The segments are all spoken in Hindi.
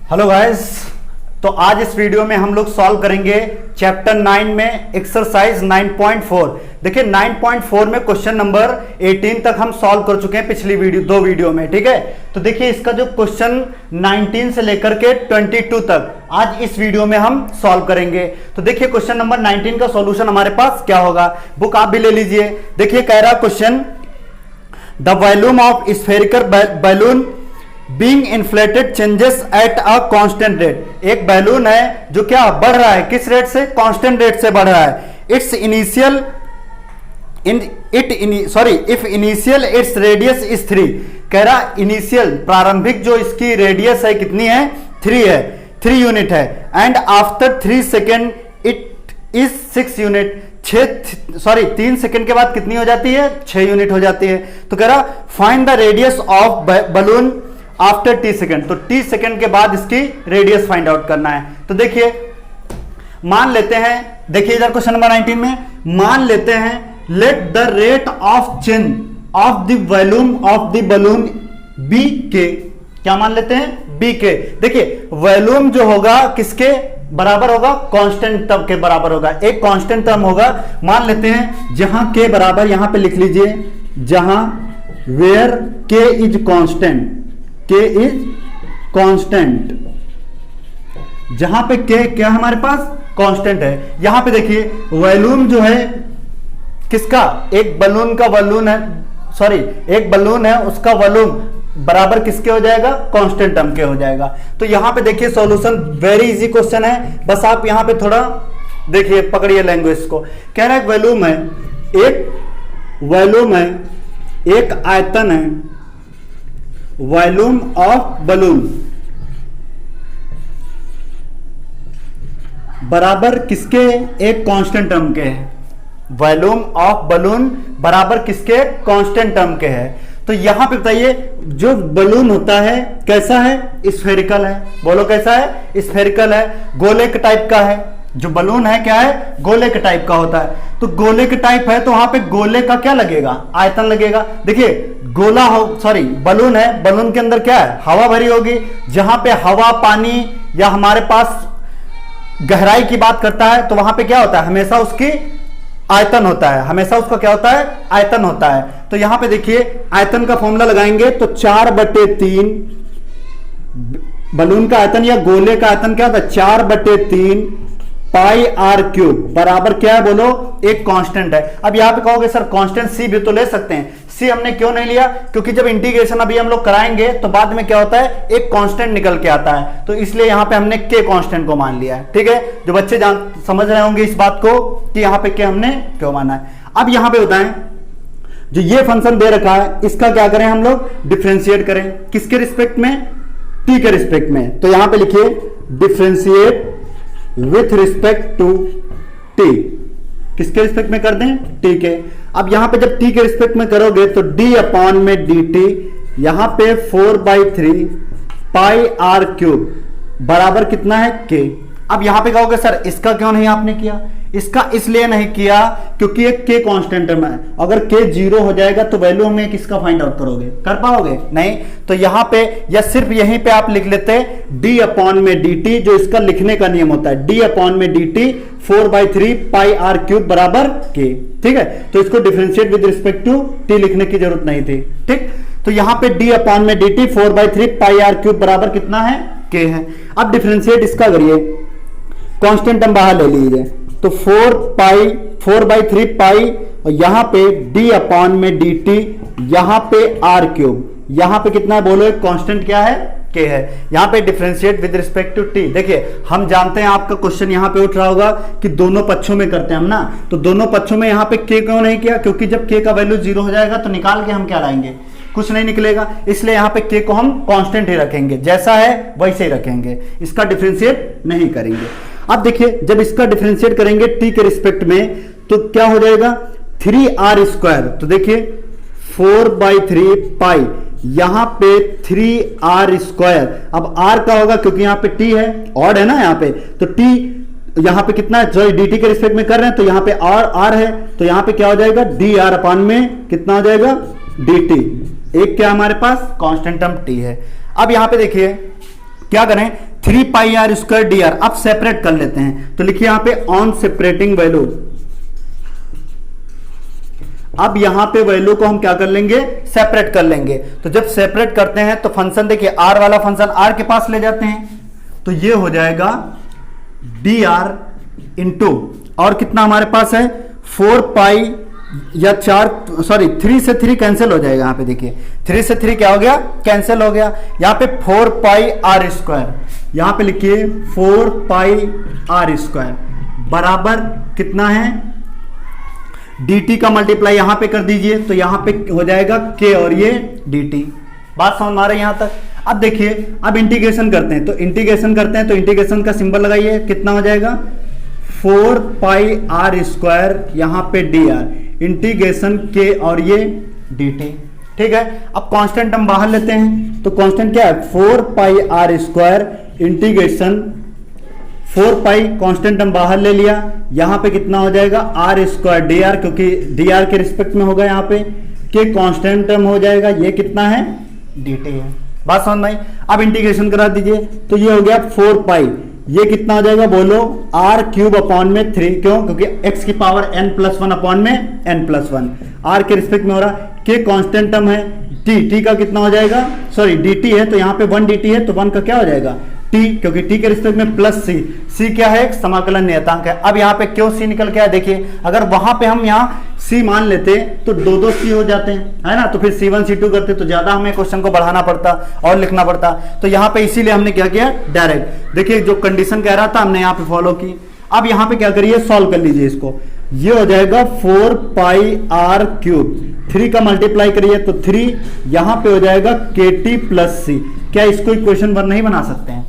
हेलो गाइस, तो आज इस वीडियो में हम लोग सॉल्व करेंगे चैप्टर 9 में एक्सरसाइज 9.4। देखिए 9.4 में क्वेश्चन नंबर 18 तक हम सॉल्व कर चुके हैं पिछली दो वीडियो में, ठीक है। तो देखिए इसका जो क्वेश्चन 19 से लेकर के 22 तक आज इस वीडियो में हम सॉल्व करेंगे। तो देखिए क्वेश्चन नंबर 19 का सॉल्यूशन हमारे पास क्या होगा, बुक आप भी ले लीजिए। देखिए कह रहा question, the volume of spherical balloon being inflated changes at a constant rate. एक बैलून है जो क्या बढ़ रहा है, किस रेट से, कांस्टेंट रेट से बढ़ रहा है। It's initial if initial its radius is 3। कह रहा इनिशियल प्रारंभिक जो इसकी रेडियस है कितनी है, 3 है, 3 यूनिट है। And after 3 second it is 6 unit. 3 second के बाद कितनी हो जाती है, 6 यूनिट हो जाती है। तो कह रहा find the radius of balloon after t second. तो t सेकेंड के बाद इसकी रेडियस फाइंड आउट करना है। तो देखिए मान लेते हैं, देखिए इधर क्वेश्चन नंबर 19 में मान लेते हैं let the rate of change of the volume of the balloon be k. क्या मान लेते हैं, बी के। देखिए वॉल्यूम जो होगा किसके बराबर होगा, कांस्टेंट टर्म के बराबर होगा। एक कांस्टेंट टर्म होगा, मान लेते हैं जहां के बराबर, यहां पे लिख लीजिए, जहां वेयर के इज कांस्टेंट, के इज कांस्टेंट, जहां पे के क्या हमारे पास कांस्टेंट है। यहां पे देखिए वॉल्यूम जो है किसका, एक बलून का वॉल्यूम है, एक बलून है उसका वॉल्यूम बराबर किसके हो जाएगा, कांस्टेंट टर्म के हो जाएगा। तो यहां पे देखिए सॉल्यूशन वेरी इजी क्वेश्चन है, बस आप यहां पे थोड़ा देखिए पकड़िए लैंग्वेज को। कह रहा है वॉल्यूम है, एक वॉल्यूम है, एक आयतन है, वॉल्यूम ऑफ बलून बराबर किसके, एक कांस्टेंट टर्म के है। वॉल्यूम ऑफ बलून बराबर किसके, कांस्टेंट टर्म के है। तो यहां पे बताइए जो बलून होता है कैसा है, स्फेरिकल है। बोलो कैसा है, स्फेरिकल है, गोले के टाइप का है। जो बलून है क्या है, गोले के टाइप का होता है। तो गोले के टाइप है तो वहां पे गोले का क्या लगेगा, आयतन लगेगा। देखिए गोला हो, बलून है, बलून के अंदर क्या है, हवा भरी होगी। जहां पे हवा, पानी या हमारे पास गहराई की बात करता है तो वहां पे क्या होता है, हमेशा उसकी आयतन होता है, हमेशा उसका क्या होता है, आयतन होता है। तो यहां पे देखिए आयतन का फॉर्मूला लगाएंगे तो 4/3 बलून का आयतन या गोले का आयतन क्या होता है, 4/3 पाई आर क्यूब बराबर क्या है, बोलो एक कांस्टेंट है। अब यहां पे कहोगे सर कांस्टेंट सी भी तो ले सकते हैं, सी हमने क्यों नहीं लिया, क्योंकि जब इंटीग्रेशन अभी हम लोग कराएंगे तो बाद में क्या होता है, एक कांस्टेंट निकल के आता है। तो इसलिए यहां पे हमने के कांस्टेंट को मान लिया है, ठीक है। जो बच्चे समझ रहे होंगे इस बात को कि यहां पे के हमने क्यों माना है। अब यहां पे बताएं जो ये फंक्शन दे रखा है इसका क्या करें, हम लोग डिफ्रेंशिएट करें, किसके रिस्पेक्ट में, टी के रिस्पेक्ट में। तो यहां पे लिखिए differentiate with respect to t, किसके रिस्पेक्ट में कर दें, टी के। अब यहां पे जब टी के रिस्पेक्ट में करोगे तो डी अपॉन में डी टी, यहां पे 4/3 पाई आर क्यूब बराबर कितना है, के। अब यहां पे कहोगे सर इसका क्यों नहीं आपने किया, इसका इसलिए नहीं किया क्योंकि एक के कांस्टेंट टर्म है। अगर के 0 हो जाएगा तो वैल्यू में किसका फाइंड आउट करोगे, कर पाओगे नहीं। तो यहां पे या सिर्फ यहीं पे आप लिख लेते डी अपॉन में डी टी, जो इसका लिखने का नियम होता है, डी अपॉन में d t 4/3 pi r cube बराबर के, ठीक है। तो इसको differentiate with respect to t लिखने की जरूरत नहीं थी, ठीक। तो यहां पे डी अपॉन में d t 4/3 pi r cube बराबर कितना है, के है। अब डिफरेंशिएट इसका करिए, कांस्टेंट टर्म बाहर ले लीजिए, तो 4/3 पाई और यहां पे d अपॉन में डी टी, यहां पे आर क्यूब, यहां पे कितना है बोलो, एक कांस्टेंट क्या है, के है। यहां पे differentiate with respect to t. देखिए हम जानते हैं आपका क्वेश्चन यहां पे उठ रहा होगा कि दोनों पक्षों में करते हैं हम ना, तो दोनों पक्षों में यहां पे के क्यों नहीं किया, क्योंकि जब के का वैल्यू 0 हो जाएगा तो निकाल के हम क्या लाएंगे, कुछ नहीं निकलेगा। इसलिए यहां पे के को हम कांस्टेंट ही रखेंगे, जैसा है वैसे ही रखेंगे, इसका डिफरेंशिएट नहीं करेंगे। अब देखिए जब इसका डिफरेंशिएट करेंगे टी के रिस्पेक्ट में तो क्या हो जाएगा, 3r²। तो देखिए 4/3 पाई, यहां पे 3r²। अब r का होगा क्योंकि यहां पे t है, ऑड है ना यहाँ पे, तो t यहां पे कितना है, जो dt के रिस्पेक्ट में कर रहे हैं तो यहां पे r है, तो यहां पे क्या हो जाएगा, dr अपॉन में कितना हो जाएगा, dt। एक क्या हमारे पास कांस्टेंट टर्म t है। अब यहां पे देखिए क्या करें, 3 पाई आर स्क्वायर डी आर। अब सेपरेट कर लेते हैं, तो लिखिए यहां पे ऑन सेपरेटिंग वैल्यू। अब यहां पे वैल्यू को हम क्या कर लेंगे, सेपरेट कर लेंगे। तो जब सेपरेट करते हैं तो फंक्शन देखिए आर वाला फंक्शन आर के पास ले जाते हैं, तो ये हो जाएगा डी आर इंटू, और कितना हमारे पास है 4 पाई या 3 से 3 कैंसिल हो जाएगा। यहां पे देखिए 3 से 3 क्या हो गया, कैंसिल हो गया। यहां पे 4 पाई आर स्क्वायर, यहां पे लिखिए 4 पाई आर स्क्वायर बराबर कितना है, dt का मल्टीप्लाई यहां पे कर दीजिए, तो यहां पे हो जाएगा k और ये dt। बात समझ में आ रही है यहां तक। अब देखिए, अब इंटीग्रेशन करते हैं, तो इंटीग्रेशन का सिंबल लगाइए, कितना हो जाएगा 4 पाई आर स्क्वायर, यहां पे डी आर, इंटीग्रेशन के और ये dt। ठीक है, अब कांस्टेंट हम बाहर लेते हैं, तो कांस्टेंट क्या है 4 pi r square integration 4 pi, constant हम बाहर ले लिया, यहां पे कितना हो जाएगा आर स्क्वायर डी आर, क्योंकि डी आर के रिस्पेक्ट में होगा, यहां पे के कांस्टेंट टर्म हो जाएगा, ये कितना है dt है। बात समझ में आई। अब इंटीग्रेशन करा दीजिए, तो ये हो गया 4 पाई, ये कितना हो जाएगा बोलो आर क्यूब अपॉन में 3, क्यों, क्योंकि x की पावर n+1 अपॉन में n+1, आर के रिस्पेक्ट में हो रहा, के कांस्टेंट टर्म है, t का कितना हो जाएगा, सॉरी dt है, तो यहाँ पे 1 dt है, तो 1 का क्या हो जाएगा t, क्योंकि t के रिस्पेक्ट में प्लस c क्या है, एक समाकलन नियतांक है। अब यहाँ पे क्यों c निकल के आया, देखिए अगर वहां पे हम यहाँ c मान लेते तो 2 c हो जाते हैं, है ना, तो फिर c1 c2 करते तो ज्यादा हमें क्वेश्चन को बढ़ाना पड़ता और लिखना पड़ता। तो यहाँ पे इसीलिए हमने क्या किया, डायरेक्ट देखिए जो कंडीशन कह रहा था हमने यहाँ पे फॉलो की। अब यहाँ पे क्या करिए, सॉल्व कर लीजिए इसको, ये हो जाएगा 4 पाई आर क्यूब, 3 का मल्टीप्लाई करिए तो 3, यहां पे हो जाएगा के टी प्लस सी। क्या इसको इक्वेशन 1 नहीं बना सकते हैं,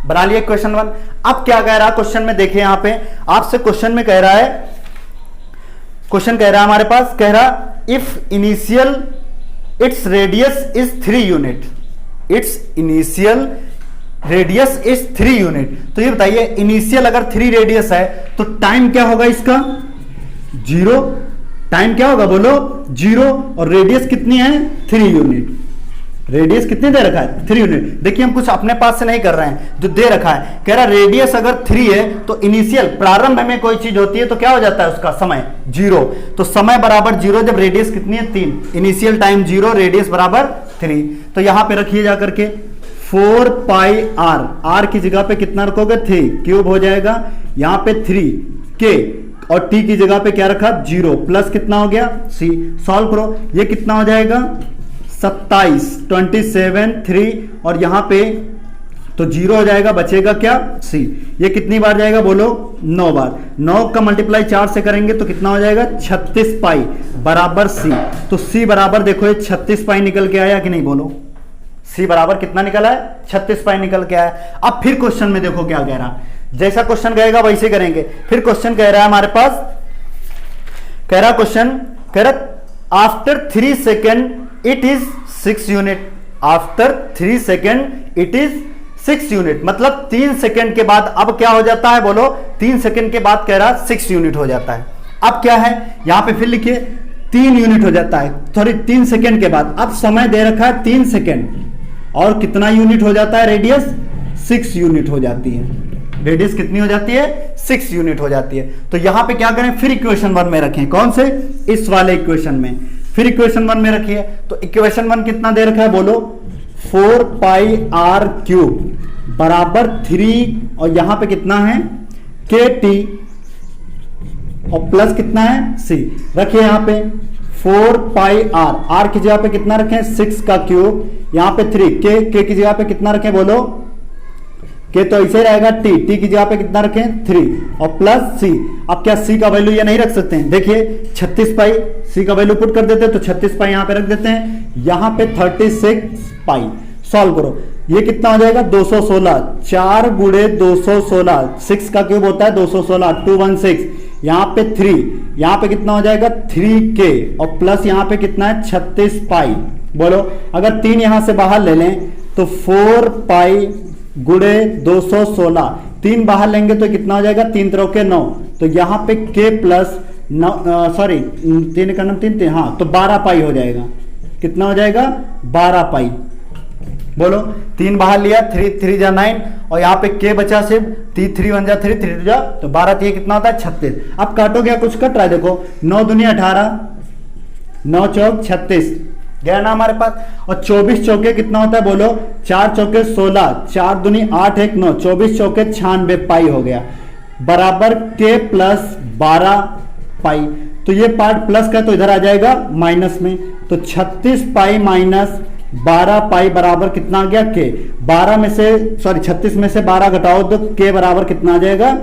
बना लिए इक्वेशन 1। अब क्या कह रहा है क्वेश्चन में, देखिए यहां पे आपसे क्वेश्चन में कह रहा है, क्वेश्चन कह रहा है हमारे पास, कह रहा if initial its radius is 3 unit, it's initial radius is 3 unit. तो ये बताइए इनिशियल अगर 3 रेडियस है तो टाइम क्या होगा इसका 0, टाइम क्या होगा बोलो 0, और रेडियस कितनी है 3 यूनिट, रेडियस कितने दे रखा है 3 यूनिट। देखिए हम कुछ अपने पास से नहीं कर रहे हैं, जो दे रखा है कह रहा रेडियस अगर 3 है तो इनिशियल प्रारंभ में कोई चीज होती है तो क्या हो जाता है उसका समय 0, तो समय बराबर 0 जब रेडियस कितनी है 3, इनिशियल टाइम 0, रेडियस बराबर 3। तो यहां पे रखिए जाकर के 4 पाई आर, आर की जगह पे कितना रखोगे 3, क्यूब हो जाएगा, यहां पे 3 के और t की जगह पे क्या रखा 0, प्लस कितना हो गया c। सॉल्व करो, ये कितना हो जाएगा 27, 27 3, और यहां पे तो 0 हो जाएगा, बचेगा क्या c। ये कितनी बार जाएगा बोलो 9 बार, 9 का मल्टीप्लाई 4 से करेंगे तो कितना हो जाएगा 36 पाई बराबर c। तो c बराबर देखो ये 36 पाई निकल के आया कि नहीं बोलो, c बराबर कितना निकला है 36 पाई निकल के आया। अब फिर क्वेश्चन में देखो क्या कह रहा, जैसा क्वेश्चन कहेगा वैसे करेंगे। फिर क्वेश्चन कह रहा है हमारे पास, कह रहा क्वेश्चन कह रहा after 3 second it is 6 unit, after 3 second it is 6 unit, मतलब 3 सेकेंड के बाद अब क्या हो जाता है बोलो, 3 सेकेंड के बाद कह रहा 6 यूनिट हो जाता है। अब क्या है यहां पे फिर लिखिए 3 यूनिट हो जाता है, सॉरी 3 सेकेंड के बाद, अब समय दे रखा है 3 सेकेंड, और कितना यूनिट हो जाता है रेडियस 6 यूनिट हो जाती है, रेडियस कितनी हो जाती है 6 यूनिट हो जाती है। तो यहां पे क्या करें फिर इक्वेशन 1 में रखें, कौन से इस वाले इक्वेशन में, फिर इक्वेशन 1 में रखिए। तो इक्वेशन 1 कितना दे रखा है बोलो 4 पाई आर क्यूब बराबर 3, और यहां पे कितना है के टी और प्लस कितना है c। रखिए यहां पे 4 पाई आर, आर की जगह पे कितना रखें 6 का क्यूब, यहां पे 3, के की जगह पे कितना रखें बोलो के, तो ऐसे रहेगा टी की जगह पे कितना रखें 3 और प्लस सी। अब क्या सी का वैल्यू ये नहीं रख सकते हैं, देखिए 36 पाई, सी का वैल्यू पुट कर देते हैं तो 36 पाई यहां पे रख देते हैं, यहां पे 36 पाई। सॉल्व करो, ये कितना हो जाएगा 216, 4 गुणे 216, 6 का क्यूब होता है 216, 216, यहां पे 3, यहां पे कितना हो जाएगा 3k और प्लस यहां पे कितना है 36 पाई। बोलो अगर 3 यहां से बाहर ले लें तो 4 पाई गुणे 216, 3 बाहर लेंगे तो कितना हो जाएगा 3 3 के 9, तो यहां पे k प्लस सॉरी 3 का 9 3 हाँ, तो 12 पाई हो जाएगा, कितना हो जाएगा 12 पाई। बोलो 3 बाहर लिया, 3 3 जा 9 और यहाँ पे के बचा सिर्फ 3 1 जा 3 3 जा तो 12 3 कितना होता है 36। अब काटो क्या कुछ कट रहा है, देखो 9 दूनी 18, 9 चौक 36 गया ना हमारे पास। और 24 चौके कितना होता है बोलो, 4 चौके 16, 4 दूनी 8 1 9, 24 चौके 96 पाई हो गया बराबर के प्लस 12 पाई। तो ये पार्ट प्लस का तो इधर आ जाएगा माइनस में, तो 36 पाई माइनस 12 पाई बराबर कितना आ गया के। 12 में से सॉरी 36 में से 12 घटाओ तो के बराबर कितना आ जाएगा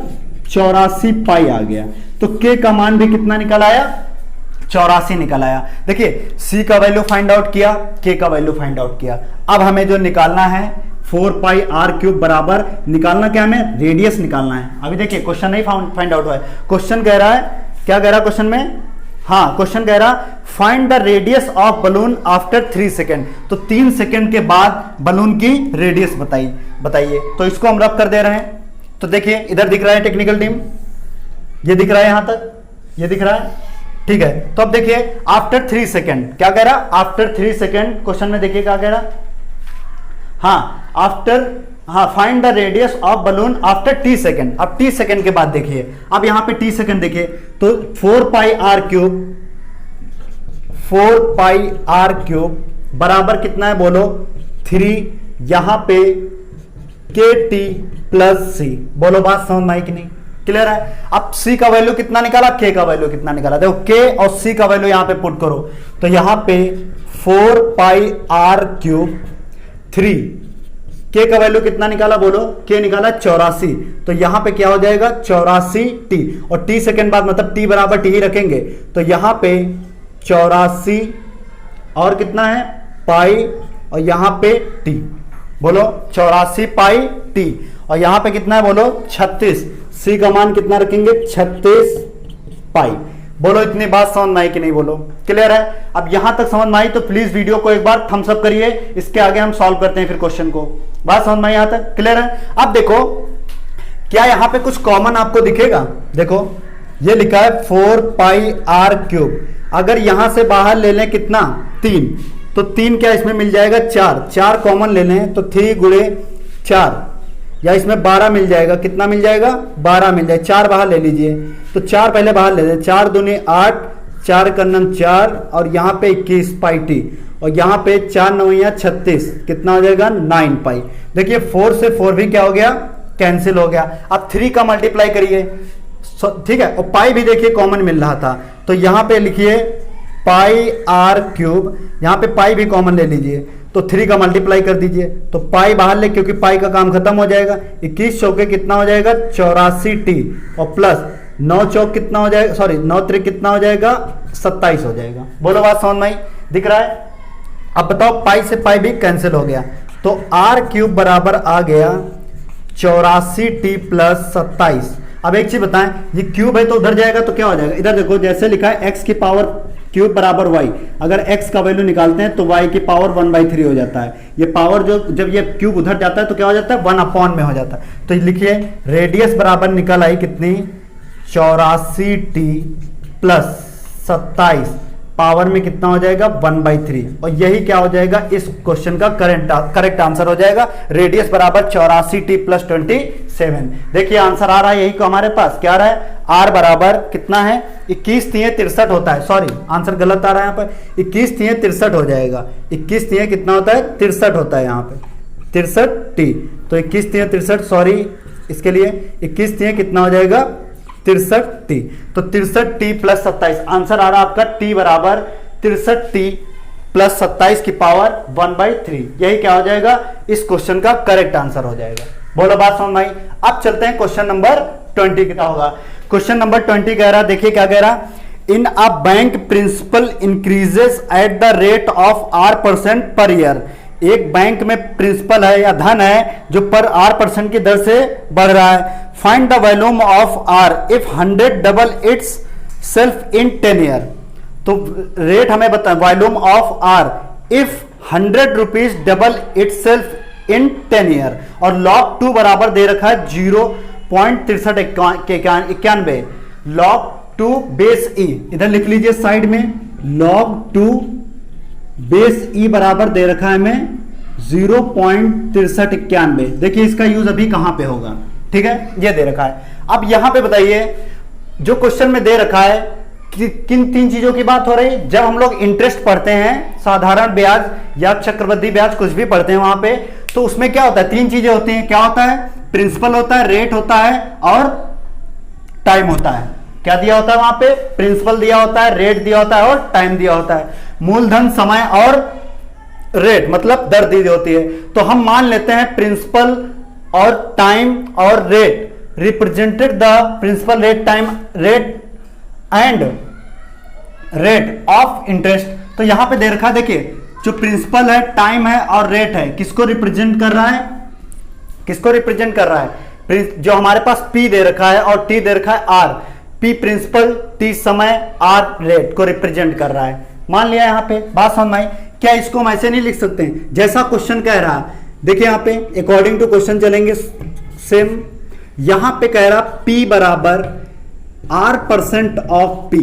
84 पाई आ गया। तो के का मान भी कितना निकल आया 84 निकल आया। देखिए सी का वैल्यू फाइंड आउट किया, के का वैल्यू फाइंड आउट किया। अब हमें जो निकालना है 4 पाई आर क्यूब बराबर निकालना क्या, हमें रेडियस निकालना है। अभी देखिए क्वेश्चन नहीं फाइंड आउट हुआ है, क्वेश्चन कह रहा है क्या कह रहा है क्वेश्चन में, हाँ क्वेश्चन कह रहा find the radius of balloon after 3 second. तो 3 सेकेंड के बाद बलून की रेडियस बताइए। तो इसको हम रब कर दे रहे हैं। तो देखिए इधर दिख रहा है टेक्निकल टीम, ये दिख रहा है, यहां तक ये दिख रहा है, ठीक है। तो अब देखिए आफ्टर 3 सेकेंड क्या कह रहा, आफ्टर 3 सेकेंड क्वेश्चन में देखिए क्या कह रहा, हाँ आफ्टर, हाँ find the radius of balloon after T second. अब टी सेकेंड के बाद देखिए, अब यहां पे टी सेकेंड देखिए तो 4 pi r cube, 4 pi r cube बराबर कितना है बोलो 3, यहां पे के टी प्लस सी। बोलो बात समझ में आई कि नहीं, क्लियर है। अब सी का वैल्यू कितना निकाला, के का वैल्यू कितना निकाला, देखो के और सी का वैल्यू यहां पे पुट करो तो यहां पे 4 पाई आर क्यूब 3, के का वैल्यू कितना निकाला बोलो, के निकाला 84, तो यहां पे क्या हो जाएगा 84 टी, और टी सेकेंड बाद मतलब टी बराबर टी ही रखेंगे तो यहां पे 84 और कितना है पाई और यहां पे टी, बोलो 84 पाई टी, और यहां पे कितना है बोलो 36, सी का मान कितना रखेंगे 36 पाई। बोलो इतनी बात समझ में आई कि नहीं, बोलो क्लियर है। अब यहां तक समझ में आई तो प्लीज वीडियो को एक बार थम्स अप करिए, इसके आगे हम सॉल्व करते हैं फिर क्वेश्चन को। बात समझ में आई यहां तक, क्लियर है। अब देखो क्या यहां पे कुछ कॉमन आपको दिखेगा, देखो ये लिखा है 4 पाई आर क्यूब, अगर यहां से बाहर ले लें कितना 3, तो 3 क्या इसमें मिल जाएगा 4, 4 कॉमन ले लें तो 3 गुणे 4, या इसमें 12 मिल जाएगा, कितना मिल जाएगा 12 मिल जाएगा, 4 बाहर ले लीजिए तो 4 पहले बाहर ले लें, 4 दूनी 8, 4 कन्नन 4 और यहाँ पे 21 पाई टी, और यहाँ पे 4 9 36, कितना हो जाएगा 9 पाई। देखिए 4 से 4 भी क्या हो गया कैंसिल हो गया। अब 3 का मल्टीप्लाई करिए, ठीक है, और पाई भी देखिए कॉमन मिल रहा था तो यहाँ पे लिखिए पाई आर क्यूब, यहाँ पे पाई भी कॉमन ले लीजिए तो 3 का मल्टीप्लाई कर दीजिए तो पाई बाहर ले, क्योंकि पाई का काम खत्म हो जाएगा। 21 चौके कितना हो जाएगा 84 टी, और प्लस 9 चौक कितना हो जाएगा, सॉरी 9 त्रिक कितना हो जाएगा 27 हो जाएगा। बोलो बात समझ में आई, दिख रहा है। अब बताओ पाई से पाई भी कैंसिल हो गया तो आर क्यूब बराबर आ गया 84 टी प्लस 27। अब एक चीज बताएं, ये क्यूब है तो उधर जाएगा तो क्या हो जाएगा, इधर देखो जैसे लिखा है एक्स की पावर क्यूब बराबर वाई, अगर x का वैल्यू निकालते हैं तो y की पावर 1/3 हो जाता है। ये पावर जो जब ये क्यूब उधर जाता है तो क्या हो जाता है 1 अपॉन में हो जाता है। तो लिखिए रेडियस बराबर निकल आई कितनी 84 टी प्लस 27, पावर में कितना हो जाएगा 1/3, और यही क्या हो जाएगा इस क्वेश्चन का करेक्ट आंसर हो जाएगा। रेडियस बराबर 84 टी प्लस 27। देखिए आंसर आ रहा है यही को हमारे पास, क्या आ रहा है आर बराबर कितना है 21 3 63 होता है, सॉरी आंसर गलत आ रहा है यहाँ पर, 21 3 63 हो जाएगा। 21 3 कितना होता है 63 होता है यहाँ पे 63 टी, तो 21 3 63, सॉरी इसके लिए 21 3 कितना हो जाएगा 63 टी, तो 63 टी प्लस 27 आंसर आ रहा है आपका टी बराबर 63 टी प्लस 27 की पावर 1/3, यही क्या हो जाएगा इस क्वेश्चन का करेक्ट आंसर हो जाएगा। बोलो बात समझ में आई। अब चलते हैं क्वेश्चन नंबर 20 कितना होगा। क्वेश्चन नंबर 20 कह रहा, देखिए क्या कह रहा, in a bank principal increases at the rate of R% per year. एक बैंक में प्रिंसिपल है या धन है जो पर R% की दर से बढ़ रहा है। Find the volume of R if 100 double it's self in 10 year. तो रेट हमें बताएं volume of R if 100 rupees double it's self in 10 year, और log 2 बराबर दे रखा है 0.6391, log 2 बेस ई, इधर लिख लीजिए साइड में log 2 बेस ई बराबर दे रखा है हमें 0.6391। देखिए इसका यूज अभी कहां पे होगा, ठीक है, ये दे रखा है। अब यहां पे बताइए जो क्वेश्चन में दे रखा है कि किन तीन चीजों की बात हो रही है। जब हम लोग इंटरेस्ट पढ़ते हैं, साधारण ब्याज या चक्रवृद्धि ब्याज कुछ भी पढ़ते हैं वहां पे, तो उसमें क्या होता है, तीन चीजें होती हैं। क्या होता है, प्रिंसिपल होता है, रेट होता है और टाइम होता है। क्या दिया होता है वहां पे, प्रिंसिपल दिया होता है, रेट दिया होता है और टाइम दिया होता है। मूलधन, समय और रेट मतलब दर दी होती है। तो हम मान लेते हैं प्रिंसिपल और टाइम और rate represented the principal, rate, time, rate and rate of interest. तो यहां पे दे रखा है, देखिए जो प्रिंसिपल है, टाइम है और रेट है, किसको रिप्रेजेंट कर रहा है, किसको रिप्रेजेंट कर रहा है, जो हमारे पास P दे रखा है और T दे रखा है R। P प्रिंसिपल, T समय, R रेट को रिप्रेजेंट कर रहा है। मान लिया यहां पे, बात समझ में आई। क्या इसको हम ऐसे नहीं लिख सकते हैं जैसा क्वेश्चन कह रहा है। देखिए यहां पे अकॉर्डिंग टू क्वेश्चन चलेंगे सेम। यहां पे कह रहा P बराबर R% ऑफ P।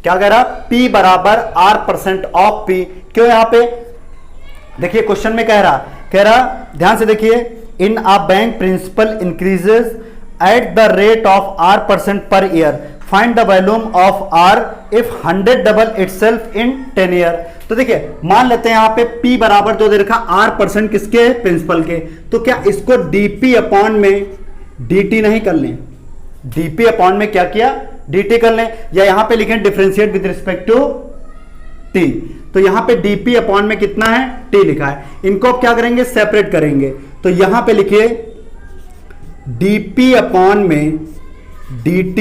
क्या कह रहा, P बराबर R% ऑफ P। क्यों यहां पे, देखिए क्वेश्चन में कह रहा ध्यान से देखिए, in a bank principal increases at the rate of R% per year, find the volume of R if 100 double itself in 10 year. तो देखिए मान लेते हैं यहां पे P बराबर जो दे रखा R% किसके, प्रिंसिपल के। तो क्या इसको DP अपॉन में DT नहीं कर लें, DP अपॉन में क्या किया, DT कर लें, या यहां पे लिखें differentiate with respect to T। तो यहां पे DP अपॉन में कितना है, T लिखा है। इनको क्या करेंगे, सेपरेट करेंगे। तो यहां पे लिखिए DP अपॉन में DT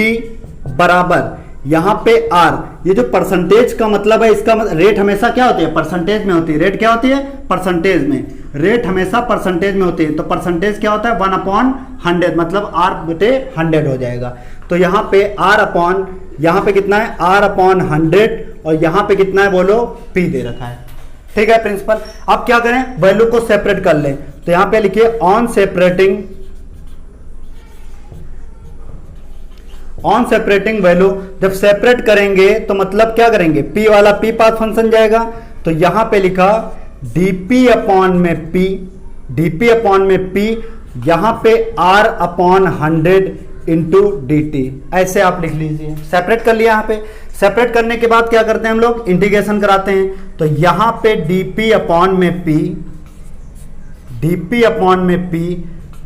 बराबर यहां पे R। ये जो परसेंटेज का मतलब है, इसका रेट हमेशा क्या होती है, परसेंटेज में होती है। रेट क्या होती है, परसेंटेज में। रेट हमेशा परसेंटेज में होती है। तो परसेंटेज क्या होता है, 1/100, मतलब R/100 हो जाएगा। तो यहां पे R अपॉन, यहां पे कितना है, R/100 और यहां पे कितना है बोलो, P दे रखा है, ठीक है प्रिंसिपल। अब क्या करें, वैल्यू को सेपरेट कर लें। तो यहां पे लिखिए ऑन सेपरेटिंग वैल्यू। जब सेपरेट करेंगे तो मतलब क्या करेंगे, P वाला P पाथ फंक्शन जाएगा। तो यहां पे लिखा DP अपॉन में P, DP अपॉन में P, यहां पे R/100 इंटू DT, ऐसे आप लिख लीजिए। सेपरेट कर लिया। यहां पे सेपरेट करने के बाद क्या करते हैं हम लोग, इंटीग्रेशन कराते हैं। तो यहां पे DP अपॉन में P, DP अपॉन में P,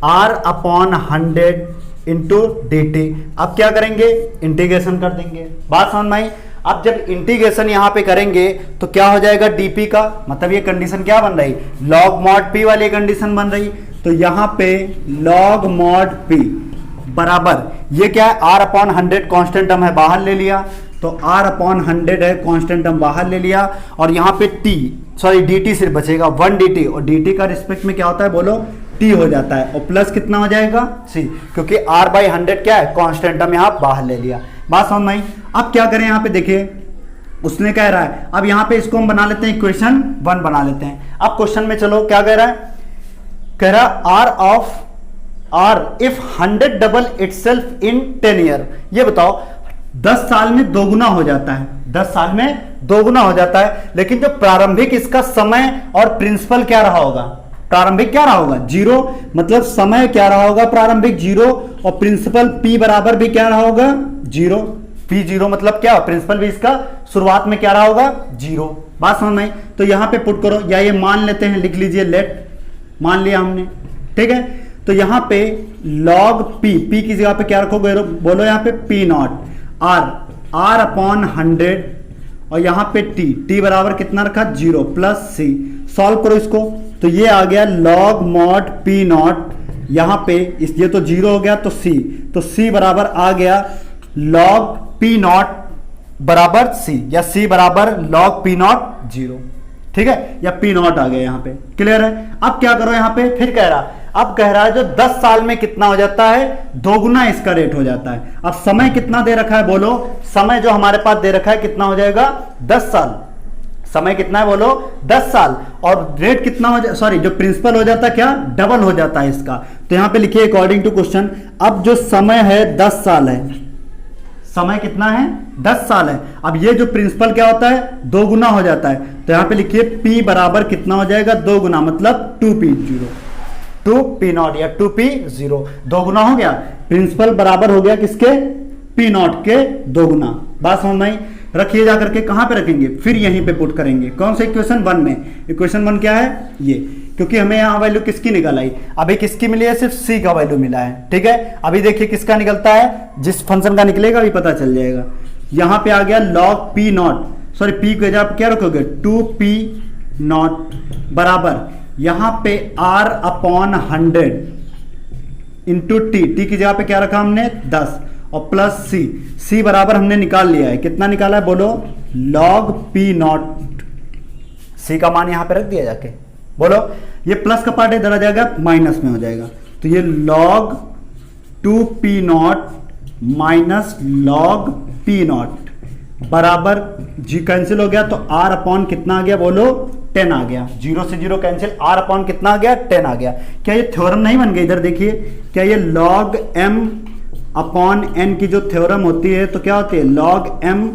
R/100 इंटू DT। अब क्या करेंगे, इंटीग्रेशन कर देंगे। बात समझ में आई। अब जब इंटीग्रेशन यहां पे करेंगे तो क्या हो जाएगा, DP का मतलब ये कंडीशन क्या बन रही, log mod P वाली कंडीशन बन रही। तो यहां पे log mod P बराबर ये क्या है, R/100 कांस्टेंट टर्म है, बाहर ले लिया। तो R/100 है, कांस्टेंट टर्म बाहर ले लिया। और यहां पे DT सिर्फ बचेगा, 1 DT। और DT का रिस्पेक्ट में क्या होता है बोलो, T हो जाता है। और प्लस कितना हो जाएगा, C, क्योंकि R/100 क्या है, कांस्टेंट टर्म यहां बाहर ले लिया। बात समझ में आई। अब क्या करें, यहां पे देखिए उसने कह रहा है, अब यहां पे इसको हम बना लेते हैं इक्वेशन 1 बना लेते हैं। अब क्वेश्चन में चलो क्या कह रहा है, कह रहा R if 100 double itself in 10 year. ये बताओ 10 साल में दोगुना हो जाता है, 10 साल में दोगुना हो जाता है। लेकिन जो प्रारंभिक इसका समय और प्रिंसिपल क्या रहा होगा, प्रारंभिक क्या रहा होगा, 0, मतलब समय क्या रहा होगा, प्रारंभिक 0, और प्रिंसिपल P बराबर भी क्या रहा होगा, 0। P 0 मतलब क्या, प्रिंसिपल भी इसका शुरुआत में क्या रहा होगा, 0। बात समझ में आई। तो यहां पे पुट करो, या ये मान लेते हैं, लिख लीजिए लेट, मान लिया हमने, ठीक है। तो यहां पे log P की जगह पे क्या रखोगे बोलो, यहां पे P0 R/100 और यहां पे T बराबर कितना रखा, 0 प्लस C। सॉल्व करो इसको। तो ये आ गया log mod P0, यहां पे ये तो 0 हो गया, तो C, तो C बराबर आ गया log P0 बराबर C, या C बराबर log P0 0, ठीक है, या P0 आ गया यहां पे। क्लियर है। अब क्या करो, यहां पे फिर कह रहा, अब कह रहा है जो 10 साल में कितना हो जाता है, दोगुना इसका रेट हो जाता है। अब समय कितना दे रखा है बोलो, समय जो हमारे पास दे रखा है कितना हो जाएगा, 10 साल। समय कितना है बोलो, 10 साल। और रेट कितना हो जाए, सॉरी, जो प्रिंसिपल हो जाता है क्या, डबल हो जाता है इसका। तो यहां पे लिखिए अकॉर्डिंग टू क्वेश्चन, अब जो समय है 10 साल है, समय कितना है 10 साल है। अब ये जो प्रिंसिपल क्या होता है 2 गुना हो जाता है, तो यहां पे लिखिए P बराबर कितना हो जाएगा 2 गुना, मतलब 2P0, 2P0 या 2P0, 2 गुना हो गया। प्रिंसिपल बराबर हो गया किसके, P0 के 2 गुना। बात समझ में आई? रखिए जा करके कहां पे रखेंगे, फिर यहीं पे पुट करेंगे। कौन सा इक्वेशन 1 में, इक्वेशन 1 क्या है ये, क्योंकि हमें यहां वैल्यू किसकी निकल आई, अभी किसकी मिली है, सिर्फ C का वैल्यू मिला है। ठीक है, अभी देखिए किसका निकलता है, जिस फंक्शन का निकलेगा अभी पता चल जाएगा। यहां पे आ गया log P0, सॉरी P को आप क्या रखोगे 2P0 बराबर यहां पे R/100 इंटू T की जगह पे क्या रखा हमने 10 और प्लस C बराबर हमने निकाल लिया है, कितना निकाला है बोलो, log P0। C का मान यहां पे रख दिया जाके, बोलो ये प्लस का पार्ट इधर आ जाएगा माइनस में हो जाएगा, तो ये log 2P0 minus log P0 बराबर जी कैंसिल हो गया, तो R/ कितना आ गया बोलो 10 आ गया, 0 से 0 कैंसिल, R/ कितना आ गया 10 आ गया। क्या ये थ्योरम नहीं बन गया, इधर देखिए, क्या ये log m/n की जो थ्योरम होती है तो क्या होती है log m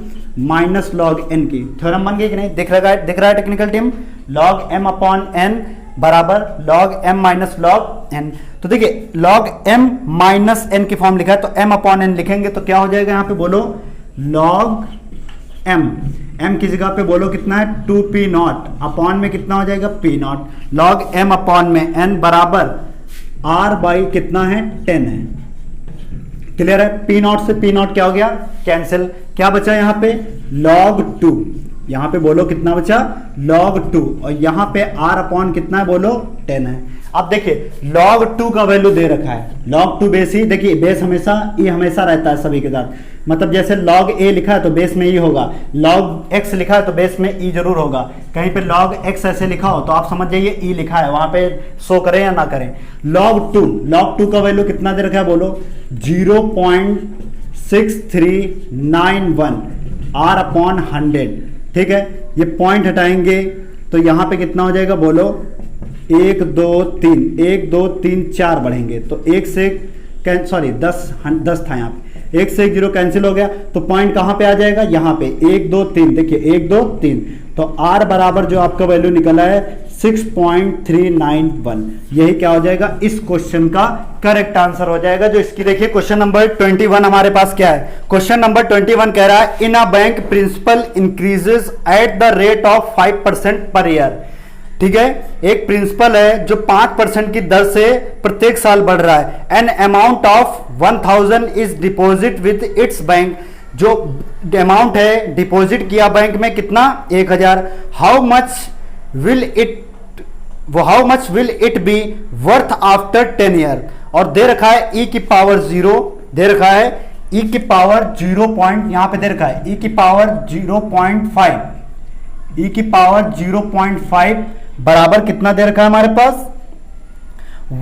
minus log n की थ्योरम बन गई कि नहीं, दिख रहा है टेक्निकल टीम, log m/n बराबर log m minus log n। तो देखिए log m माइनस n की फॉर्म लिखा है, तो m/n लिखेंगे तो क्या हो जाएगा यहाँ पे बोलो log m की जगह पे बोलो कितना है 2P0, अपॉन में कितना हो जाएगा P0, log m/n में n बराबर r बाई कितना है 10 है। क्लियर है, P0 से P0 क्या हो गया कैंसिल, क्या बचा यहाँ पे log 2, यहां पे बोलो कितना बचा log 2, और यहां पे R/ कितना है बोलो 10 है। अब देखिए log 2 का वैल्यू दे रखा है, log 2 बेस ही, देखिए बेस हमेशा e हमेशा रहता है सभी के साथ, मतलब जैसे log a लिखा है तो बेस में e होगा, log x लिखा है तो बेस में e जरूर होगा, कहीं पे log x ऐसे लिखा हो तो आप समझ जाइए e लिखा है, वहां पे शो करें या ना करें। log 2 का वैल्यू कितना दे रखा है बोलो 0.6391 R/100। ठीक है, ये पॉइंट हटाएंगे तो यहां पे कितना हो जाएगा बोलो 1 2 3 4 बढ़ेंगे, तो 1 से सॉरी 10 था यहाँ पे, 1 से 1 0 कैंसिल हो गया, तो पॉइंट कहां पे आ जाएगा यहाँ पे 1 2 3, देखिए 1 2 3, तो R बराबर जो आपका वैल्यू निकला है 6.391, यही क्या हो जाएगा इस क्वेश्चन का करेक्ट आंसर हो जाएगा। जो इसकी देखिए क्वेश्चन नंबर 21 हमारे पास क्या है, क्वेश्चन नंबर 21 कह रहा है in a bank principal increases at the rate of 5% per year. ठीक है, एक प्रिंसिपल है जो 5% की दर से प्रत्येक साल बढ़ रहा है, an amount of 1000 is deposit with its bank, जो अमाउंट है डिपॉजिट किया बैंक में कितना 1000, how much will it be worth after 10 year, और दे रखा है e की पावर 0, दे रखा है e की पावर 0 पॉइंट, यहां पे दे रखा है e की पावर 0.5, e की पावर 0.5 बराबर कितना दे रखा है हमारे पास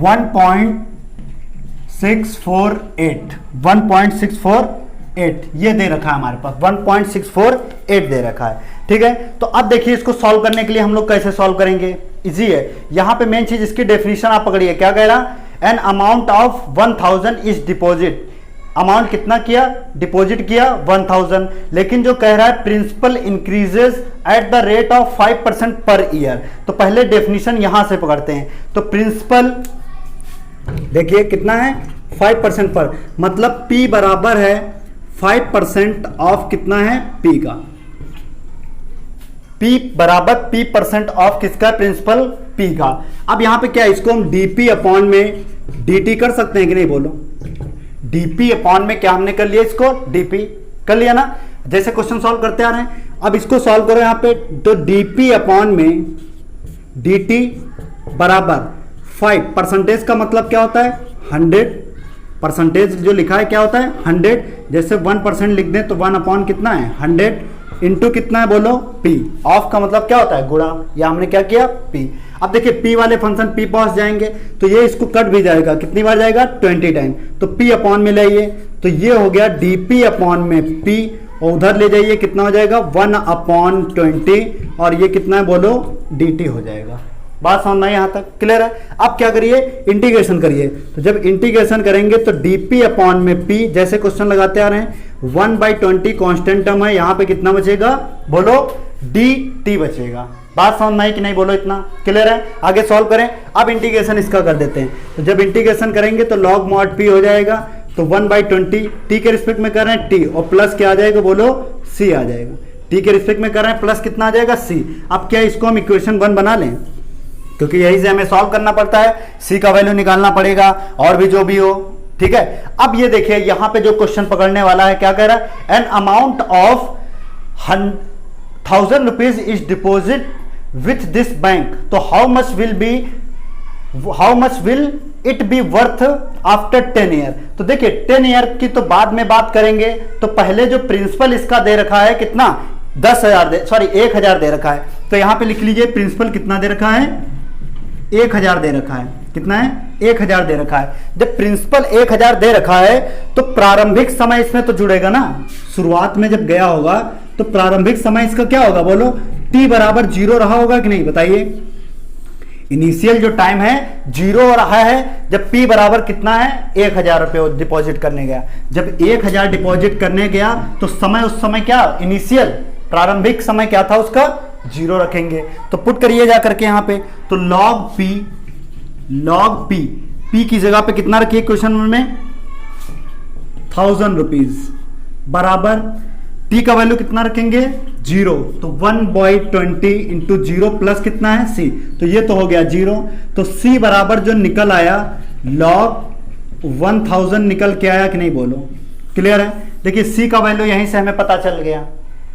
1.648 ये दे रखा है हमारे पास, 1.648 दे रखा है। ठीक है, तो अब देखिए इसको सॉल्व करने के लिए हम लोग कैसे सॉल्व करेंगे, इजी है। यहां पे मेन चीज इसकी डेफिनेशन आप पकड़िए, क्या कह रहा, N amount of 1000 is deposit, amount कितना किया डिपॉजिट किया 1000, लेकिन जो कह रहा है principal increases at the rate of 5% per year, तो पहले डेफिनेशन यहां से पकड़ते हैं। तो प्रिंसिपल देखिए कितना है 5% पर, मतलब P बराबर है 5% ऑफ कितना है P का, P बराबर P% ऑफ किसका प्रिंसिपल P का। अब यहां पे क्या है, इसको हम dP अपॉन में dt कर सकते हैं कि नहीं बोलो, dP अपॉन में क्या हमने कर लिया, इसको dP कर लिया ना, जैसे क्वेश्चन सॉल्व करते आ रहे हैं। अब इसको सॉल्व करो यहां पे, तो dP अपॉन में dt बराबर 5%, का मतलब क्या होता है 100%, जो लिखा है क्या होता है 100, जैसे 1% लिख दें तो 1 अपॉन कितना है 100 इंटू कितना है बोलो P, ऑफ का मतलब क्या होता है गुणा, या हमने क्या किया P। अब देखिए P वाले फंक्शन P पास जाएंगे तो ये इसको कट भी जाएगा, कितनी बार जाएगा 20 टाइम, तो P अपॉन में लाइए, तो ये हो गया dP अपॉन में P, और उधर ले जाइए कितना हो जाएगा 1/20, और ये कितना है बोलो dt हो जाएगा। बात समझ में यहां तक क्लियर है। अब क्या करिए इंटीग्रेशन करिए, तो जब इंटीग्रेशन करेंगे तो dP अपॉन में P, जैसे क्वेश्चन लगाते आ रहे हैं 1/20 कांस्टेंट टर्म है, यहां पे कितना बचेगा बोलो, dt बचेगा। बात समझ में आई कि नहीं बोलो, इतना क्लियर है। आगे सॉल्व करें। अब इंटीग्रेशन इसका कर देते हैं, तो जब इंटीग्रेशन करेंगे तो log mod p हो जाएगा, तो 1/20 t के रिस्पेक्ट में कर रहे हैं t, और प्लस क्या आ जाएगा बोलो, c आ जाएगा। t के रिस्पेक्ट में कर रहे हैं, प्लस कितना आ जाएगा c। अब क्या इसको हम इक्वेशन 1 बना लें, क्योंकि यही से हमें सॉल्व करना पड़ता है, c का वैल्यू निकालना पड़ेगा और भी जो भी हो, ठीक है। अब ये देखिए यहां पे जो क्वेश्चन पकड़ने वाला है, क्या कह रहा है, an amount of 1000 rupees is deposit with this bank, तो how much will it be worth after 10 year. तो देखिए 10 ईयर की तो बाद में बात करेंगे, तो पहले जो प्रिंसिपल इसका दे रखा है कितना, 1000 दे रखा है, तो यहां पे लिख लीजिए प्रिंसिपल कितना दे रखा है, 1000 दे रखा है। कितना है, 1000 दे रखा है। जब प्रिंसिपल 1000 दे रखा है तो प्रारंभिक समय इसमें तो जुड़ेगा ना, शुरुआत में जब गया होगा तो प्रारंभिक समय इसका क्या होगा बोलो, t बराबर 0 रहा होगा कि नहीं, बताइए। इनिशियल जो टाइम है 0 रहा है जब p बराबर कितना है, 1000 रुपये डिपॉजिट करने गया। जब 1000 डिपॉजिट करने गया तो समय, उस समय क्या, इनिशियल प्रारंभिक समय क्या था उसका, 0 रखेंगे। तो पुट करिए जा करके यहां पे, तो log p की जगह पे कितना रखिए क्वेश्चन में, 1000 रुपीज बराबर t का वैल्यू कितना रखेंगे, 0, तो 1/20 इंटू 0 प्लस कितना है c, तो ये तो हो गया 0। तो c बराबर जो निकल आया log 1000 निकल के आया कि नहीं बोलो, क्लियर है। देखिए c का वैल्यू यहीं से हमें पता चल गया,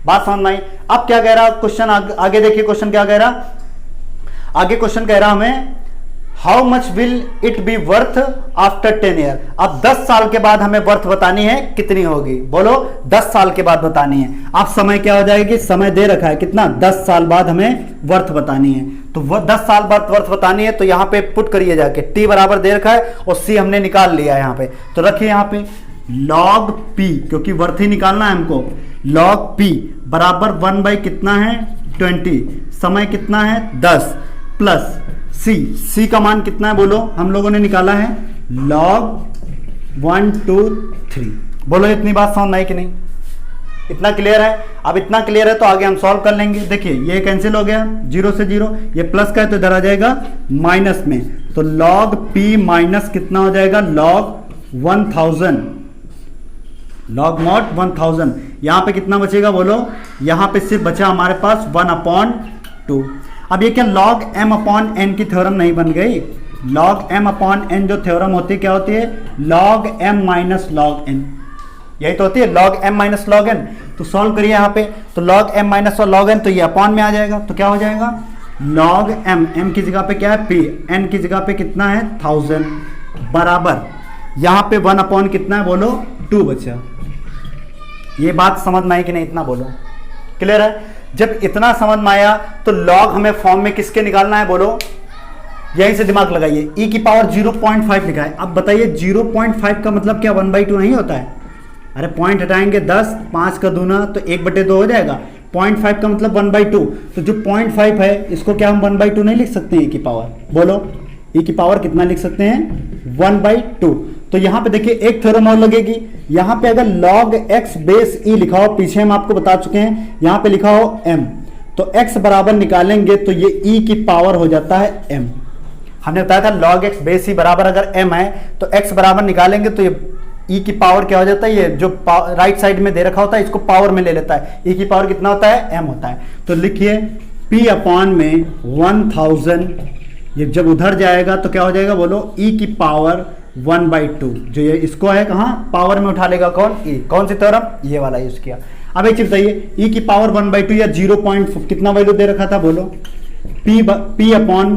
बात समझ में आई। अब क्या कह रहा क्वेश्चन, आगे देखिए क्वेश्चन क्या कह रहा, आगे क्वेश्चन कह रहा हमें how much will it be worth after 10 year. अब 10 साल के बाद हमें वर्थ बतानी है, कितनी होगी बोलो, 10 साल के बाद बतानी है। अब समय क्या हो जाएगी, समय दे रखा है कितना, 10 साल बाद हमें वर्थ बतानी है, तो वह 10 साल बाद वर्थ बतानी है, तो यहां पे पुट करिए जाके, t बराबर दे रखा है और c हमने निकाल लिया यहां पे, तो रखिए यहां पे log p, क्योंकि वर्थ ही निकालना है हमको, log p बराबर 1 कितना है, 20, समय कितना है 10, प्लस c का मान कितना है बोलो, हम लोगों ने निकाला है log 1 2 3। बोलो इतनी बात समझ में आई कि नहीं, इतना क्लियर है। अब इतना क्लियर है तो आगे हम सॉल्व कर लेंगे। देखिए ये कैंसिल हो गया, 0 से 0, ये प्लस का है तो इधर आ जाएगा माइनस में, तो log p माइनस कितना हो जाएगा, log 1000, log mod 1000। यहां पे कितना बचेगा बोलो, यहां पे सिर्फ बचा हमारे पास 1/2। अब ये क्या log m/n की थ्योरम नहीं बन गई, log m/n जो थ्योरम होती है क्या होती है, log m minus log n, यही तो होती है log m minus log n। तो सॉल्व करिए यहाँ पे, तो log m माइनस और log n, तो ये अपॉन में आ जाएगा, तो क्या हो जाएगा log m की जगह पे क्या है p, n की जगह पे कितना है 1000 बराबर यहाँ पे 1/, कितना है बोलो 2 बचा। ये बात समझ में आई कि नहीं, इतना बोलो, क्लियर है। जब इतना समझ में आया तो log हमें फॉर्म में किसके निकालना है बोलो, यहीं से दिमाग लगाइए, e की पावर 0.5 लिखा है। अब बताइए 0.5 का मतलब क्या 1/2 नहीं होता है, अरे पॉइंट हटाएंगे 10, 5 का दूना तो 1/2 हो जाएगा, 0.5 का मतलब 1/2, तो जो 0.5 है इसको क्या हम 1/2 नहीं लिख सकते हैं, e की पावर बोलो, e की पावर कितना लिख सकते हैं 1/2। तो यहां पे देखिए एक थ्योरम और लगेगी, यहां पे अगर log x बेस e लिखा हो, पीछे हम आपको बता चुके हैं, यहां पे लिखा हो m, तो x बराबर निकालेंगे तो ये e की पावर हो जाता है m। हमने बताया था log x बेस e बराबर अगर m है तो x बराबर निकालेंगे तो ये e की पावर क्या हो जाता है, ये जो राइट साइड में दे रखा होता है इसको पावर में ले लेता है, e की पावर कितना होता है m होता है। तो लिखिए p अपॉन में 1000, ये जब उधर जाएगा तो क्या हो जाएगा बोलो, e की पावर 1/2, जो ये इसको है कहाँ पावर में उठा लेगा कौन, e, कौन सी थ्योरम, ये वाला यूज किया। अब एक चीज बताइए, e की पावर 1/2 या 0. कितना वैल्यू दे रखा था बोलो, p अपॉन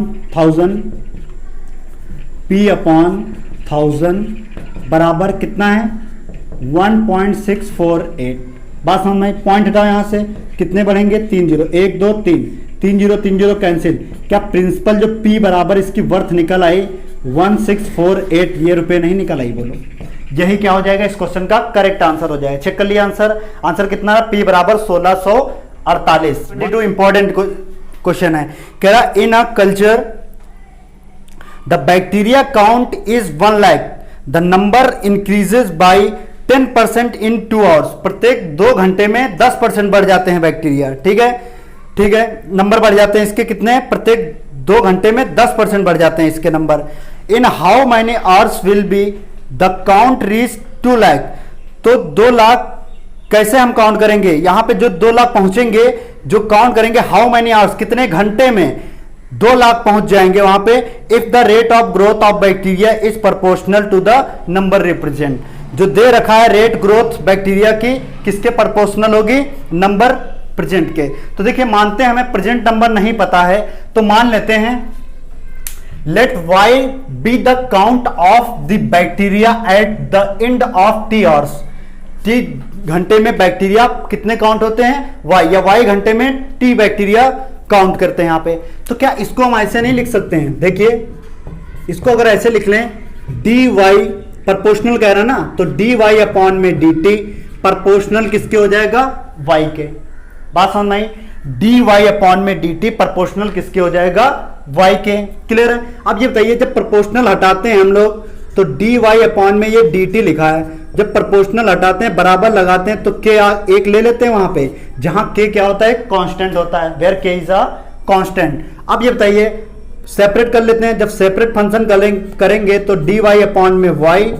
1000 बराबर कितना है 1.648। बात समझ में, पॉइंट हटाओ यहां से, कितने बढ़ेंगे 3 0, 1 2 3, 3 0 कैंसिल, क्या प्रिंसिपल जो p बराबर इसकी वर्थ निकल आई 1648, ये रुपए नहीं निकल आई बोलो। यही क्या हो जाएगा, इस क्वेश्चन का करेक्ट आंसर हो जाएगा। चेक कर लिया आंसर कितना है, p बराबर 1648। 22 इंपॉर्टेंट क्वेश्चन है, कह रहा in a culture the bacteria count is 1 lakh, the number increases by 10% in 2 hours, प्रत्येक 2 घंटे में 10% बढ़ जाते हैं बैक्टीरिया। ठीक है, ठीक है, नंबर बढ़ जाते हैं इसके कितने, प्रत्येक 2 घंटे में 10% बढ़ जाते हैं इसके number. In how many hours will be the count reach 2 lakh, तो 2 लाख कैसे हम काउंट करेंगे, यहां पे जो 2 लाख पहुंचेंगे, जो काउंट करेंगे हाउ मैनी आवर्स, कितने घंटे में 2 लाख पहुंच जाएंगे वहां पे, if the rate of growth of bacteria is proportional to the number represent, जो दे रखा है रेट ग्रोथ बैक्टीरिया की किसके प्रोपोर्शनल होगी, नंबर प्रेजेंट के। तो देखिए मानते हैं हमें प्रेजेंट नंबर नहीं पता है, तो मान लेते हैं let y be the count of the bacteria at the end of t hours, t घंटे में बैक्टीरिया कितने काउंट होते हैं, वाई, या वाई घंटे में टी बैक्टीरिया काउंट करते हैं यहां पे। तो क्या इसको हम ऐसे नहीं लिख सकते हैं, देखिए इसको अगर ऐसे लिख लें, डी वाई प्रोपोर्शनल कह रहा है ना, तो डी वाई अपॉन में डी टी प्रोपोर्शनल किसके हो जाएगा, वाई के। बात समझ में आई, डी वाई अपॉन में डी टी प्रोपोर्शनल किसके हो जाएगा, वाई के। क्लियर है। अब ये बताइए जब प्रोपोर्शनल हटाते हैं हम लोग तो डी वाई अपॉन में ये डी टी लिखा है, जब प्रोपोर्शनल हटाते हैं बराबर लगाते हैं तो के एक ले लेते हैं वहां पे, जहां के क्या होता है, कांस्टेंट होता है, वेयर के इज अ कांस्टेंट। अब ये बताइए सेपरेट कर लेते हैं, जब सेपरेट फंक्शन करेंगे तो डी वाई अपॉन में वाई,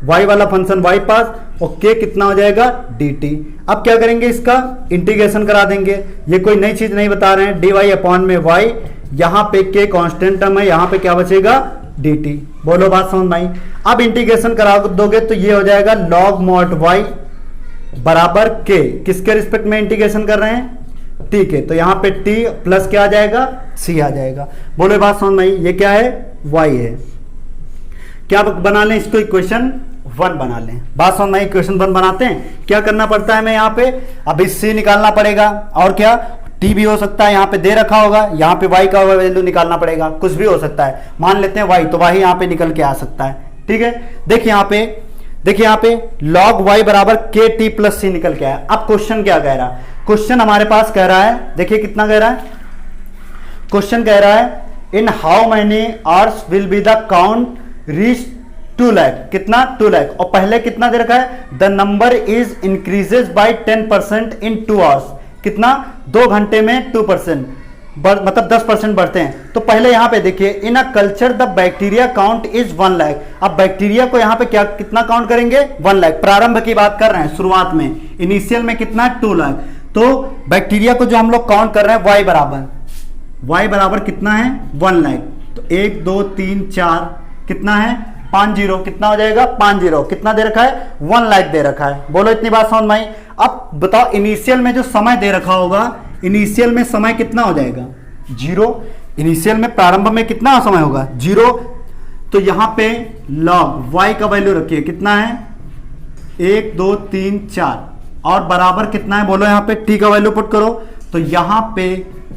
वाई वाला फंक्शन वाई पास, और के कितना हो जाएगा, डी टी। अब क्या करेंगे, इसका इंटीग्रेशन करा देंगे, ये कोई नई चीज नहीं बता रहे हैं, डी वाई अपॉन में वाई, यहां पे के कांस्टेंट टर्म है, यहां पे क्या बचेगा, डी टी। बोलो बात समझ में आई। अब इंटीग्रेशन करा दोगे तो ये हो जाएगा लॉग मॉड वाई बराबर के, किसके रिस्पेक्ट में इंटीग्रेशन कर रहे हैं, टी के, तो यहां पे टी प्लस क्या आ जाएगा, सी आ जाएगा। बोलो बात समझ में आई। ये क्या है, वाई है। क्या बना लें इसको, इक्वेशन 1 बना लें। बात समझ में आई, इक्वेशन 1 बनाते हैं। क्या करना पड़ता है हमें यहाँ पे, अब इससे निकालना पड़ेगा, और क्या टी भी हो सकता है, यहाँ पे दे रखा होगा, यहाँ पे वाई का वैल्यू निकालना पड़ेगा, कुछ भी हो सकता है, मान लेते हैं वाई, तो वाई यहाँ पे निकल के आ सकता है। ठीक है, देखिए यहाँ पे log y बराबर के टी प्लस सी निकल के आया। अब क्वेश्चन क्या कह रहा है, क्वेश्चन हमारे पास कह रहा है, देखिए कितना कह रहा है, क्वेश्चन कह रहा है इन how many hours will be the count reach 2 lakh, कितना 2 लाख, और पहले कितना दे रखा है, the number is increases by 10% in 2 hours, कितना 2 घंटे में 2%, मतलब 10% बढ़ते हैं। तो पहले यहां पे देखिए in a culture the bacteria count is 1 lakh, अब बैक्टीरिया को यहां पे क्या कितना काउंट करेंगे, 1 लाख, प्रारंभ की बात कर रहे हैं, शुरुआत में, इनिशियल में कितना 2 लाख, तो बैक्टीरिया को जो हम लोग काउंट कर रहे हैं y बराबर कितना है, 1 लाख, तो 1 2 3 4 कितना है, 50, कितना हो जाएगा, 50, कितना दे रखा है, 1 लाख दे रखा है। बोलो इतनी बात समझ में आई। अब बताओ इनिशियल में जो समय दे रखा होगा, इनिशियल में समय कितना हो जाएगा, 0, इनिशियल में प्रारंभ में कितना समय होगा, 0, तो यहां पे log y का वैल्यू रखिए, कितना है, 1 2 3 4, और बराबर कितना है, बोलो यहां पे t का वैल्यू पुट करो, तो यहां पे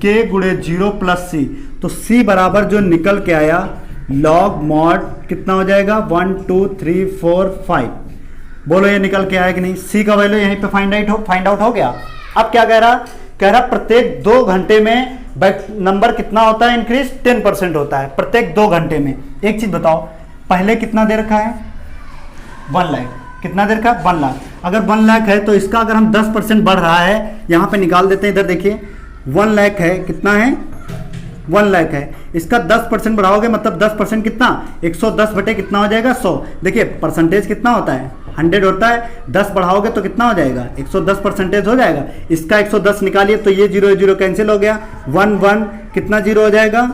k गुणे 0 प्लस c, तो c बराबर जो निकल के आया log मॉड कितना हो जाएगा, 1 2 3 4 5, बोलो ये निकल के आया कि नहीं, c का वैल्यू यहीं पे फाइंड आउट हो गया। अब क्या कह रहा प्रत्येक 2 घंटे में नंबर कितना होता है, इंक्रीज 10% होता है प्रत्येक 2 घंटे में। एक चीज बताओ, पहले कितना दे रखा है, 1 लाख, कितना दे रखा है, 1 लाख, अगर 1 लाख है तो इसका अगर हम 10% बढ़ रहा है, यहां पे निकाल देते हैं, इधर देखिए 1 लाख है, कितना है, 1 लाख है, इसका 10% बढ़ाओगे मतलब 10% कितना, 110 बटे कितना हो जाएगा, 100। देखिए परसेंटेज कितना होता है, 100 होता है, 10 बढ़ाओगे तो कितना हो जाएगा, 110% हो जाएगा। इसका 110 निकालिए तो ये 0 0 कैंसिल हो गया, 1 1 कितना 0 हो जाएगा,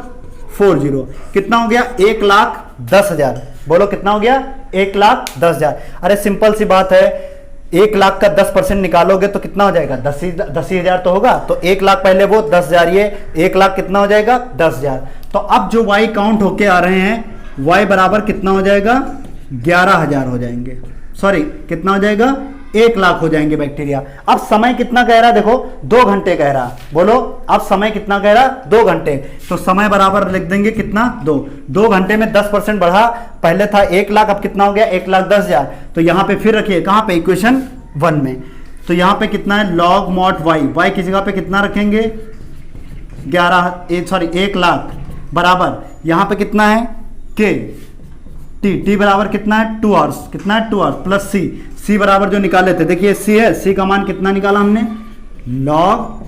40, कितना हो गया, 1,10,000। बोलो कितना हो गया, 1,10,000। अरे सिंपल सी बात है, 1 लाख का 10% निकालोगे तो कितना हो जाएगा, 10,000 तो होगा, तो 1 लाख पहले वो 10,000, ये 1 लाख कितना हो जाएगा, 10,000। तो अब जो y काउंट होके आ रहे हैं, y बराबर कितना हो जाएगा, 11,000 हो जाएंगे, सॉरी कितना हो जाएगा, 1 लाख हो जाएंगे बैक्टीरिया। अब समय कितना कह रहा है, देखो 2 घंटे कह रहा, बोलो अब समय कितना कह रहा, 2 घंटे, तो समय बराबर लिख देंगे कितना, 2 घंटे में 10% बढ़ा, पहले था 1 लाख, अब कितना हो गया, 1,10,000। तो यहां पे फिर रखिए, कहां पे, इक्वेशन 1 में, तो यहां पे कितना है, log mod y की जगह पे कितना रखेंगे, 1 लाख बराबर यहां पे कितना है, k, t बराबर कितना है, 2 आवर्स, कितना है, 2 आवर्स प्लस c सी बराबर जो निकाले थे, देखिए सी है, सी का मान कितना निकाला हमने, लॉग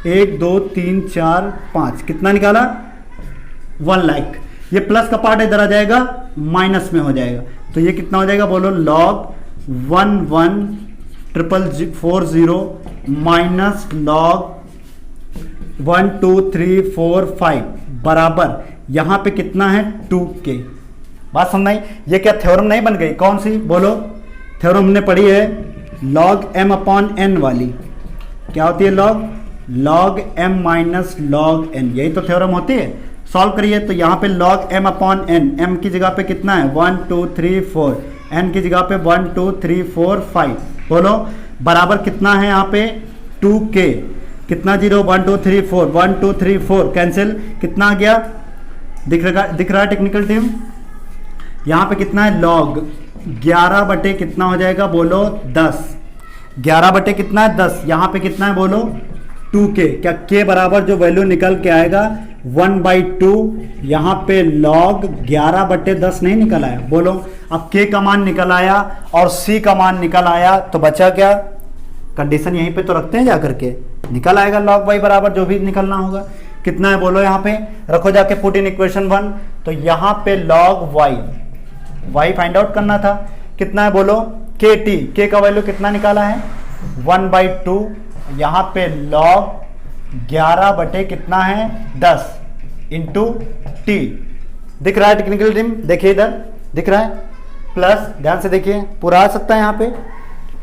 1 2 3 4 5, कितना निकाला 1 लाख। ये प्लस का पार्ट इधर आ जाएगा, माइनस में हो जाएगा, तो ये कितना हो जाएगा बोलो, लॉग 11,440 माइनस लॉग 1 2 3 4 5 बराबर यहां पे कितना है 2k। बात समझ आई? ये क्या थ्योरम नहीं बन गई? कौन सी बोलो? थ्योरम हमने पढ़ी है log m अपॉन n वाली। क्या होती है? log m minus log n, यही तो थ्योरम होती है। सॉल्व करिए तो यहाँ पे log m upon n, m की जगह पे कितना है 1 2 3 4, n की जगह पे 1 2 3 4 5, बोलो बराबर कितना है यहाँ पे 2k। कितना 0 1 2 3 4, 1 2 3 4 कैंसिल, कितना आ गया? दिख रहा है टेक्निकल टीम? यहाँ पे कितना है log 11 बटे कितना हो जाएगा बोलो 10, 11 बटे कितना है 10, यहाँ पे कितना है बोलो 2k। क्या k बराबर जो वैल्यू निकल के आएगा 1/2, यहाँ पे log 11 बटे 10 नहीं निकल आया, बोलो अब k का मान निकल आया और c का मान निकल आया, तो बचा क्या? कंडीशन यहीं पे तो रखते हैं जाकर के, निकल आएगा log y बराबर जो भी निकलना होगा। कितना है बोलो? यहाँ पे रखो जाके पुट इन इक्वेशन 1, तो यहाँ पे log y फाइंड आउट करना था, कितना है बोलो kt, k का वैल्यू कितना निकाला है 1/2, यहाँ पे log 11 बटे कितना है 10 इंटू t। दिख रहा है टेक्निकल टीम? देखिए इधर दिख रहा है प्लस, ध्यान से देखिए पूरा आ सकता है यहाँ पे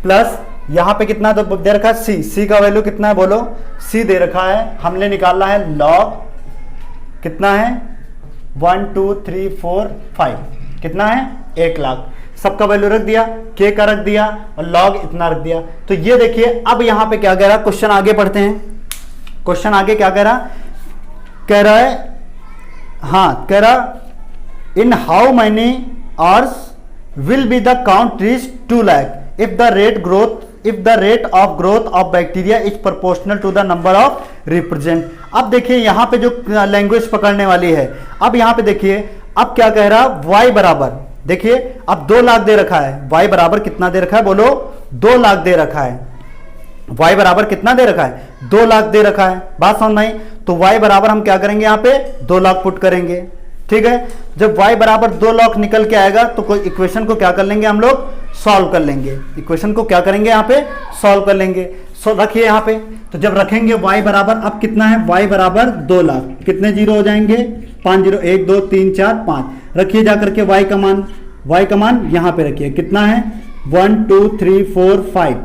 प्लस, यहाँ पे कितना तो दे रखा है c का वैल्यू कितना है बोलो, c दे रखा है, हमने निकालना है log कितना है 1 2 3 4 5, कितना है 1 लाख। सबका वैल्यू रख दिया, k का रख दिया और log इतना रख दिया। तो ये देखिए अब यहाँ पे क्या कह रहा है, क्वेश्चन आगे पढ़ते हैं। क्वेश्चन आगे क्या कह रहा है, हाँ कह रहा in how many hours will be the count reach 2 lakh if the rate of growth of bacteria is proportional to the number of represent. अब देखिए यहाँ पे जो लैंग्वेज पकड़ने वाली है, अब यहाँ पे देखिए अब क्या कह रहा y बराबर, देखिए अब 2 लाख दे रखा है, y बराबर कितना दे रखा है बोलो 2 लाख दे रखा है, y बराबर कितना दे रखा है 2 लाख दे रखा है। बात समझ में आई? तो y बराबर हम क्या करेंगे यहाँ पे 2 लाख पुट करेंगे, ठीक है। जब y बराबर 2 लाख निकल के आएगा तो कोई इक्वेशन को क्या कर लेंगे हम लोग, सॉल्व कर लेंगे। इक्वेशन को क्या करेंगे यहाँ पे, सॉल्व कर लेंगे। रखिए यहाँ पे, तो जब रखेंगे y बराबर, अब कितना है y बराबर 2 लाख, कितने जीरो हो जाएंगे 5 0, 1 2 3 4 5, रखिए जाकर के y का मान यहाँ पे रखिए, कितना है 1 2 3 4 5,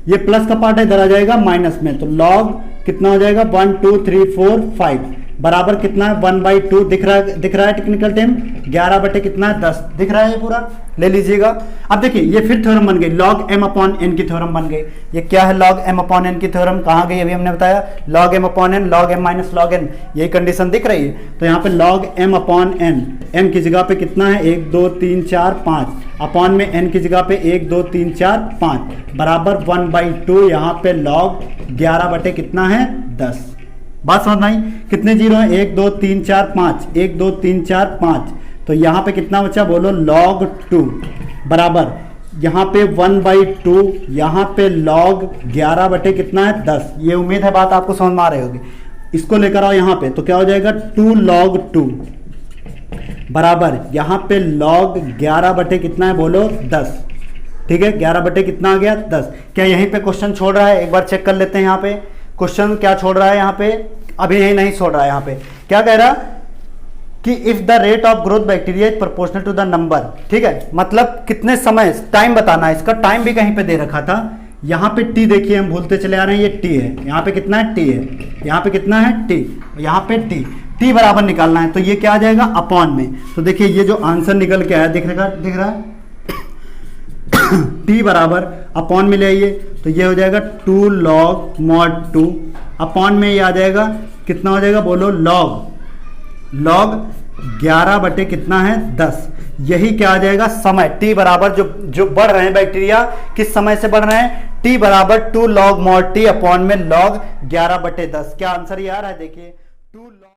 ये प्लस का पार्ट है इधर आ जाएगा माइनस में, तो log कितना हो जाएगा 1 2 3 4 5 बराबर कितना है 1/2। दिख रहा है टेक्निकल टीम? 11 बटे कितना है 10, दिख रहा है ये पूरा, ले लीजिएगा। अब देखिए ये फिर थ्योरम बन गई, log m अपॉन n की थ्योरम बन गई। ये क्या है log m अपॉन n की थ्योरम, कहाँ गई अभी हमने बताया, log m upon n, log m minus log n, यही कंडीशन दिख रही है। तो यहाँ पे log m upon n, m की जगह पे कितना है 1 2 3 4 5, अपॉन में n की जगह पे 1 2 3 4 5 बराबर 1/2, यहाँ पे log 11 बटे कितना है 10। बात समझ आई? कितने जीरो है 1 2 3 4 5, 1 2 3 4 5, तो यहाँ पे कितना बचा बोलो log 2 बराबर यहाँ पे 1/2, यहाँ पे log 11 बटे कितना है 10। ये उम्मीद है बात आपको समझ में आ रही होगी। इसको लेकर आओ यहाँ पे, तो क्या हो जाएगा 2 log 2 बराबर यहाँ पे log 11 बटे कितना है बोलो 10, ठीक है। 11 बटे कितना आ गया 10। क्या यहीं पे क्वेश्चन छोड़ रहा है? एक बार चेक कर लेते हैं यहाँ पे क्वेश्चन क्या छोड़ रहा है यहाँ पे, अभी यही नहीं छोड़ रहा है। यहाँ पे क्या कह रहा कि if the rate of growth bacteria is proportional to the number, ठीक है, मतलब कितने समय, टाइम बताना है। इसका टाइम भी कहीं पे दे रखा था, यहाँ पे टी देखिए हम भूलते चले आ रहे हैं, ये टी है, यहाँ पे कितना है टी है, यहाँ पे कितना है टी, यहाँ पे टी बराबर निकालना है, तो ये क्या आ जाएगा अपॉन में। तो देखिए ये जो आंसर निकल के आया दिख रहा है टी बराबर अपॉन में ले आइए, तो ये हो जाएगा 2 log mod 2, अपॉन में ये आ जाएगा कितना हो जाएगा बोलो log 11 बटे कितना है 10। यही क्या आ जाएगा समय, टी बराबर जो बढ़ रहे हैं बैक्टीरिया किस समय से बढ़ रहे हैं, टी बराबर 2 log mod t अपॉन में log 11 बटे 10। क्या आंसर ये आ रहा है देखिए 2 log